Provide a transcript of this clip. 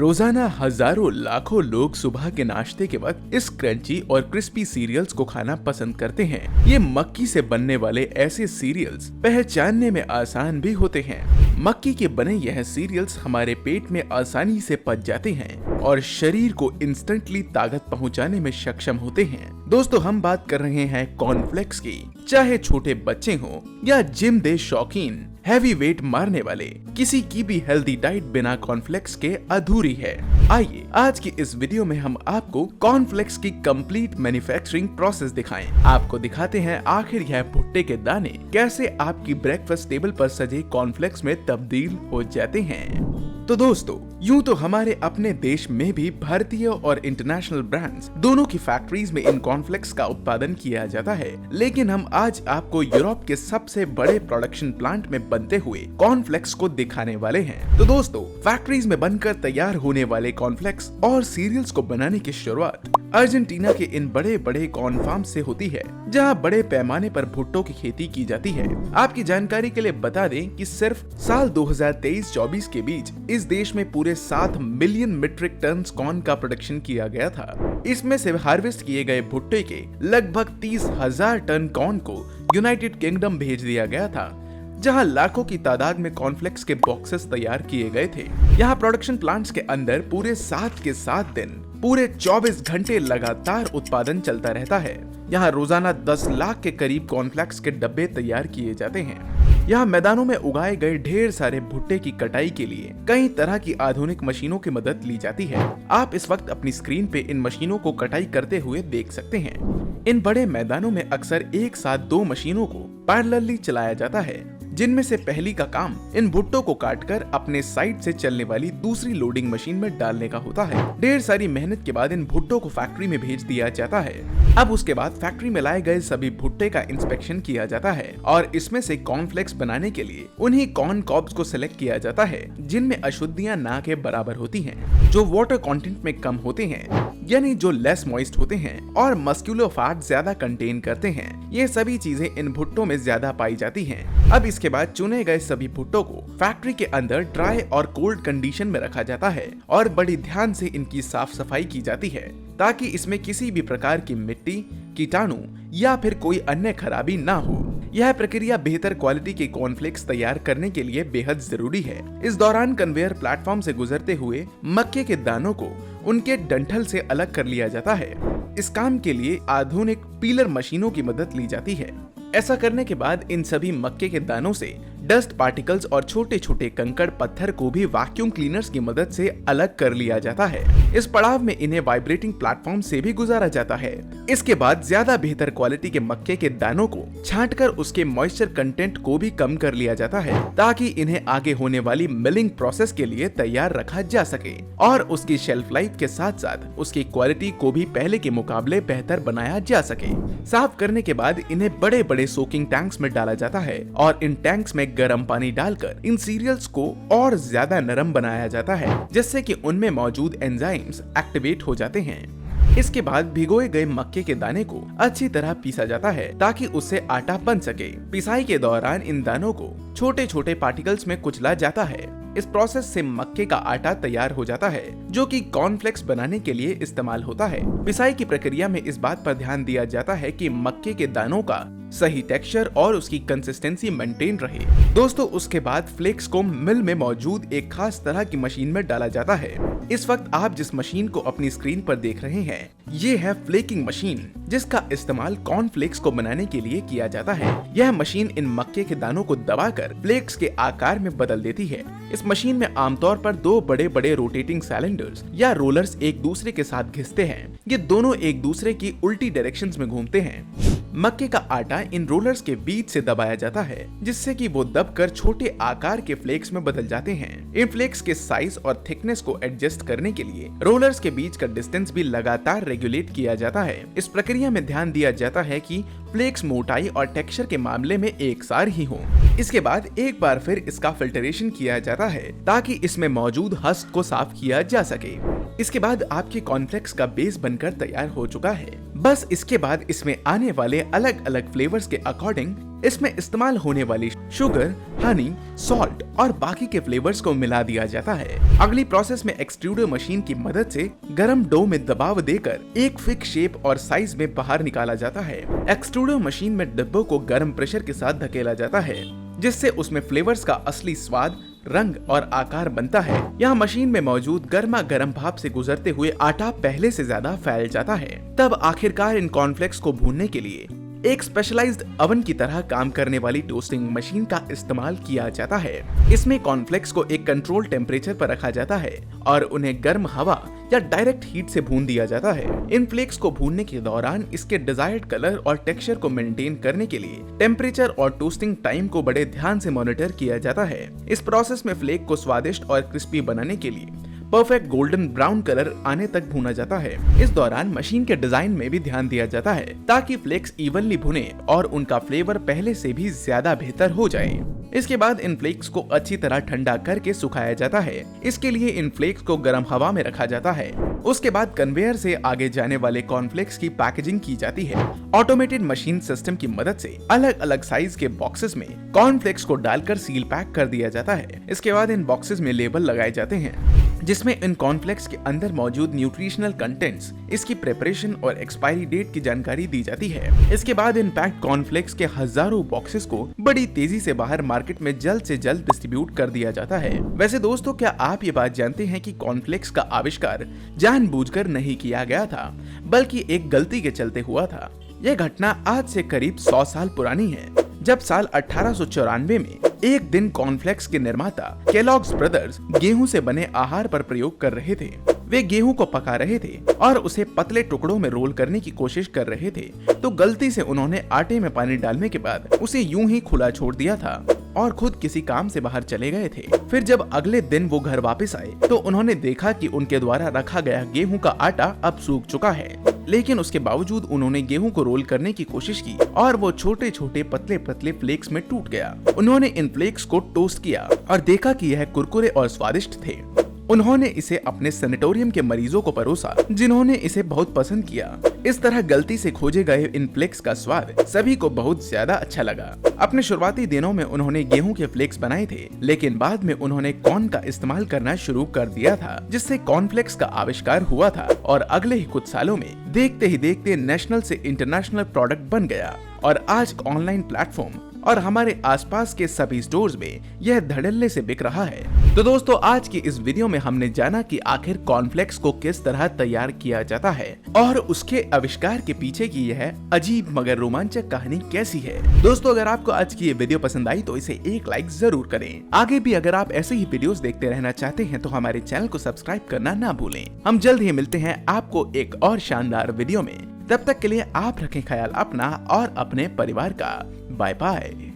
रोजाना हजारों लाखों लोग सुबह के नाश्ते के वक्त इस क्रंची और क्रिस्पी सीरियल्स को खाना पसंद करते हैं। ये मक्की से बनने वाले ऐसे सीरियल्स पहचानने में आसान भी होते हैं। मक्की के बने यह सीरियल्स हमारे पेट में आसानी से पच जाते हैं और शरीर को इंस्टेंटली ताकत पहुंचाने में सक्षम होते हैं। दोस्तों, हम बात कर रहे हैं कॉर्नफ्लेक्स की। चाहे छोटे बच्चे हों या जिम दे शौकीन, हैवी वेट मारने वाले, किसी की भी हेल्दी डाइट बिना कॉर्नफ्लेक्स के अधूरी है। आइए आज की इस वीडियो में हम आपको कॉर्नफ्लेक्स की कंप्लीट मैन्युफैक्चरिंग प्रोसेस दिखाएं। आपको दिखाते हैं आखिर यह भुट्टे के दाने कैसे आपकी ब्रेकफास्ट टेबल पर सजे कॉर्नफ्लेक्स में तब्दील हो जाते हैं। तो दोस्तों, यूं तो हमारे अपने देश में भी भारतीय और इंटरनेशनल ब्रांड्स दोनों की फैक्ट्रीज में इन कॉर्नफ्लेक्स का उत्पादन किया जाता है, लेकिन हम आज आपको यूरोप के सबसे बड़े प्रोडक्शन प्लांट में बनते हुए कॉर्नफ्लेक्स को दिखाने वाले हैं। तो दोस्तों, फैक्ट्रीज में बनकर तैयार होने वाले कॉर्नफ्लेक्स और सीरियल्स को बनाने की शुरुआत अर्जेंटीना के इन बड़े बड़े कॉर्न फार्म से होती है, जहां बड़े पैमाने पर भुट्टो की खेती की जाती है। आपकी जानकारी के लिए बता दें कि सिर्फ साल 2023-24 के बीच इस देश में पूरे 7 मिलियन मीट्रिक टन कॉर्न का प्रोडक्शन किया गया था। इसमें से हार्वेस्ट किए गए भुट्टे के लगभग 30,000 टन कॉर्न को यूनाइटेड किंगडम भेज दिया गया था, जहां लाखों की तादाद में कॉर्नफ्लेक्स के बॉक्सेस तैयार किए गए थे। यहाँ प्रोडक्शन प्लांट्स के अंदर पूरे 7 के 7 दिन पूरे 24 घंटे लगातार उत्पादन चलता रहता है। यहाँ रोजाना 10 लाख के करीब कॉर्नफ्लेक्स के डब्बे तैयार किए जाते हैं। यहाँ मैदानों में उगाए गए ढेर सारे भुट्टे की कटाई के लिए कई तरह की आधुनिक मशीनों की मदद ली जाती है। आप इस वक्त अपनी स्क्रीन पे इन मशीनों को कटाई करते हुए देख सकते हैं। इन बड़े मैदानों में अक्सर एक साथ 2 मशीनों को पैरेलली चलाया जाता है, जिनमें से पहली का काम इन भुट्टो को काटकर अपने साइड से चलने वाली दूसरी लोडिंग मशीन में डालने का होता है। ढेर सारी मेहनत के बाद इन भुट्टो को फैक्ट्री में भेज दिया जाता है। अब उसके बाद फैक्ट्री में लाए गए सभी भुट्टे का इंस्पेक्शन किया जाता है और इसमें से कॉर्नफ्लेक्स बनाने के लिए उन्हीं कॉर्न कॉब्स को सिलेक्ट किया जाता है जिनमें अशुद्धियां ना के बराबर होती हैं, जो वाटर कंटेंट में कम होते हैं, यानी जो लेस मॉइस्ट होते हैं और मस्कुलर फैट ज्यादा कंटेन करते हैं। ये सभी चीजें इन भुट्टो में ज्यादा पाई जाती हैं। अब इसके बाद चुने गए सभी भुट्टो को फैक्ट्री के अंदर ड्राई और कोल्ड कंडीशन में रखा जाता है और बड़ी ध्यान से इनकी साफ सफाई की जाती है, ताकि इसमें किसी भी प्रकार की मिट्टी, कीटाणु या फिर कोई अन्य खराबी ना हो। यह प्रक्रिया बेहतर क्वालिटी के कॉर्नफ्लेक्स तैयार करने के लिए बेहद जरूरी है। इस दौरान कन्वेयर प्लेटफॉर्म से गुजरते हुए मक्के के दानों को उनके डंठल से अलग कर लिया जाता है। इस काम के लिए आधुनिक पीलर मशीनों की मदद ली जाती है। ऐसा करने के बाद इन सभी मक्के के दानों से डस्ट पार्टिकल्स और छोटे छोटे कंकड़ पत्थर को भी वैक्यूम क्लीनर्स की मदद से अलग कर लिया जाता है। इस पड़ाव में इन्हें वाइब्रेटिंग प्लेटफॉर्म से भी गुजारा जाता है। इसके बाद ज्यादा बेहतर क्वालिटी के मक्के के दानों को छांटकर उसके मॉइस्चर कंटेंट को भी कम कर लिया जाता है, ताकि इन्हें आगे होने वाली मिलिंग प्रोसेस के लिए तैयार रखा जा सके और उसकी शेल्फ लाइफ के साथ साथ उसकी क्वालिटी को भी पहले के मुकाबले बेहतर बनाया जा सके। साफ करने के बाद इन्हें बड़े बड़े सोकिंग टैंक्स में डाला जाता है और इन टैंक्स में गर्म पानी डालकर इन सीरियल्स को और ज्यादा नरम बनाया जाता है, जिससे कि उनमें मौजूद एंजाइम्स एक्टिवेट हो जाते हैं। इसके बाद भिगोए गए मक्के के दाने को अच्छी तरह पीसा जाता है, ताकि उससे आटा बन सके। पिसाई के दौरान इन दानों को छोटे छोटे पार्टिकल्स में कुचला जाता है। इस प्रोसेस से मक्के का आटा तैयार हो जाता है, जो कि कॉर्नफ्लेक्स बनाने के लिए इस्तेमाल होता है। पिसाई की प्रक्रिया में इस बात पर ध्यान दिया जाता है कि मक्के के दानों का सही टेक्सचर और उसकी कंसिस्टेंसी मेंटेन रहे। दोस्तों, उसके बाद फ्लेक्स को मिल में मौजूद एक खास तरह की मशीन में डाला जाता है। इस वक्त आप जिस मशीन को अपनी स्क्रीन पर देख रहे हैं, ये है फ्लेकिंग मशीन, जिसका इस्तेमाल कॉर्नफ्लेक्स को बनाने के लिए किया जाता है। यह मशीन इन मक्के के दानों को दबाकर फ्लेक्स के आकार में बदल देती है। इस मशीन में आमतौर पर 2 बड़े बड़े रोटेटिंग सिलेंडर्स या रोलर्स एक दूसरे के साथ घिसते हैं। ये दोनों एक दूसरे की उल्टी डायरेक्शंस में घूमते हैं। मक्के का आटा इन रोलर्स के बीच से दबाया जाता है, जिससे कि वो दबकर छोटे आकार के फ्लेक्स में बदल जाते हैं। इन फ्लेक्स के साइज और थिकनेस को एडजस्ट करने के लिए रोलर्स के बीच का डिस्टेंस भी लगातार रेगुलेट किया जाता है। इस प्रक्रिया में ध्यान दिया जाता है कि फ्लेक्स मोटाई और टेक्सचर के मामले में एक सार ही हो। इसके बाद एक बार फिर इसका फिल्टरेशन किया जाता है, ताकि इसमें मौजूद हस्क को साफ किया जा सके। इसके बाद आपके कॉर्नफ्लेक्स का बेस बनकर तैयार हो चुका है। बस इसके बाद इसमें आने वाले अलग अलग फ्लेवर्स के अकॉर्डिंग इसमें इस्तेमाल होने वाली शुगर, हनी, सॉल्ट और बाकी के फ्लेवर्स को मिला दिया जाता है। अगली प्रोसेस में एक्सट्रूडर मशीन की मदद से गरम डो में दबाव देकर एक फिक्स शेप और साइज में बाहर निकाला जाता है। एक्सट्रूडर मशीन में डिब्बों को गर्म प्रेशर के साथ धकेला जाता है, जिससे उसमें फ्लेवर्स का असली स्वाद, रंग और आकार बनता है। यहाँ मशीन में मौजूद गर्मा गर्म भाप से गुजरते हुए आटा पहले से ज्यादा फैल जाता है। तब आखिरकार इन कॉर्नफ्लेक्स को भूनने के लिए एक स्पेशलाइज्ड अवन की तरह काम करने वाली टोस्टिंग मशीन का इस्तेमाल किया जाता है। इसमें कॉर्नफ्लेक्स को एक कंट्रोल टेम्परेचर पर रखा जाता है और उन्हें गर्म हवा या डायरेक्ट हीट से भून दिया जाता है। इन फ्लेक्स को भूनने के दौरान इसके डिजायर्ड कलर और टेक्सचर को मेंटेन करने के लिए टेम्परेचर और टोस्टिंग टाइम को बड़े ध्यान से मॉनिटर किया जाता है। इस प्रोसेस में फ्लेक को स्वादिष्ट और क्रिस्पी बनाने के लिए परफेक्ट गोल्डन ब्राउन कलर आने तक भूना जाता है। इस दौरान मशीन के डिजाइन में भी ध्यान दिया जाता है ताकि फ्लेक्स इवनली भुने और उनका फ्लेवर पहले से भी ज्यादा बेहतर हो जाए। इसके बाद इन फ्लेक्स को अच्छी तरह ठंडा करके सुखाया जाता है। इसके लिए इन फ्लेक्स को गर्म हवा में रखा जाता है। उसके बाद कन्वेयर से आगे जाने वाले कॉर्नफ्लेक्स की पैकेजिंग की जाती है। ऑटोमेटेड मशीन सिस्टम की मदद से अलग अलग साइज के बॉक्सेस में कॉर्नफ्लेक्स को डालकर सील पैक कर दिया जाता है। इसके बाद इन बॉक्सेस में लेबल लगाए जाते हैं जिसमें इन कॉर्नफ्लेक्स के अंदर मौजूद न्यूट्रिशनल कंटेंट्स, इसकी प्रिपरेशन और एक्सपायरी डेट की जानकारी दी जाती है। इसके बाद इन पैक्ड कॉर्नफ्लेक्स के हजारों बॉक्सेस को बड़ी तेजी से बाहर मार्केट में जल्द से जल्द डिस्ट्रीब्यूट कर दिया जाता है। वैसे दोस्तों, क्या आप ये बात जानते हैं कि कॉर्नफ्लेक्स का आविष्कार जानबूझकर नहीं किया गया था, बल्कि एक गलती के चलते हुआ था। यह घटना आज से करीब 100 साल पुरानी है, जब साल 1894 में एक दिन कॉर्नफ्लेक्स के निर्माता केलॉग्स ब्रदर्स गेहूं से बने आहार पर प्रयोग कर रहे थे। वे गेहूं को पका रहे थे और उसे पतले टुकड़ों में रोल करने की कोशिश कर रहे थे, तो गलती से उन्होंने आटे में पानी डालने के बाद उसे यूं ही खुला छोड़ दिया था और खुद किसी काम से बाहर चले गए थे। फिर जब अगले दिन वो घर वापस आए तो उन्होंने देखा कि उनके द्वारा रखा गया गेहूं का आटा अब सूख चुका है, लेकिन उसके बावजूद उन्होंने गेहूं को रोल करने की कोशिश की और वो छोटे छोटे पतले पतले फ्लेक्स में टूट गया। उन्होंने इन फ्लेक्स को टोस्ट किया और देखा कि यह कुरकुरे और स्वादिष्ट थे। उन्होंने इसे अपने सैनिटोरियम के मरीजों को परोसा, जिन्होंने इसे बहुत पसंद किया। इस तरह गलती से खोजे गए इन फ्लेक्स का स्वाद सभी को बहुत ज्यादा अच्छा लगा। अपने शुरुआती दिनों में उन्होंने गेहूं के फ्लेक्स बनाए थे, लेकिन बाद में उन्होंने कॉर्न का इस्तेमाल करना शुरू कर दिया था, जिससे कॉर्नफ्लेक्स का आविष्कार हुआ था और अगले ही कुछ सालों में देखते ही देखते नेशनल से इंटरनेशनल प्रोडक्ट बन गया और आज ऑनलाइन प्लेटफॉर्म और हमारे आसपास के सभी स्टोर्स में यह धड़ल्ले से बिक रहा है। तो दोस्तों, आज की इस वीडियो में हमने जाना कि आखिर कॉर्नफ्लेक्स को किस तरह तैयार किया जाता है और उसके आविष्कार के पीछे की यह अजीब मगर रोमांचक कहानी कैसी है। दोस्तों, अगर आपको आज की ये वीडियो पसंद आई तो इसे एक लाइक जरूर करें। आगे भी अगर आप ऐसे ही वीडियोस देखते रहना चाहते हैं तो हमारे चैनल को सब्सक्राइब करना ना भूलें। हम जल्द ही मिलते हैं आपको एक और शानदार वीडियो में। तब तक के लिए आप रखें ख्याल अपना और अपने परिवार का। Bye bye.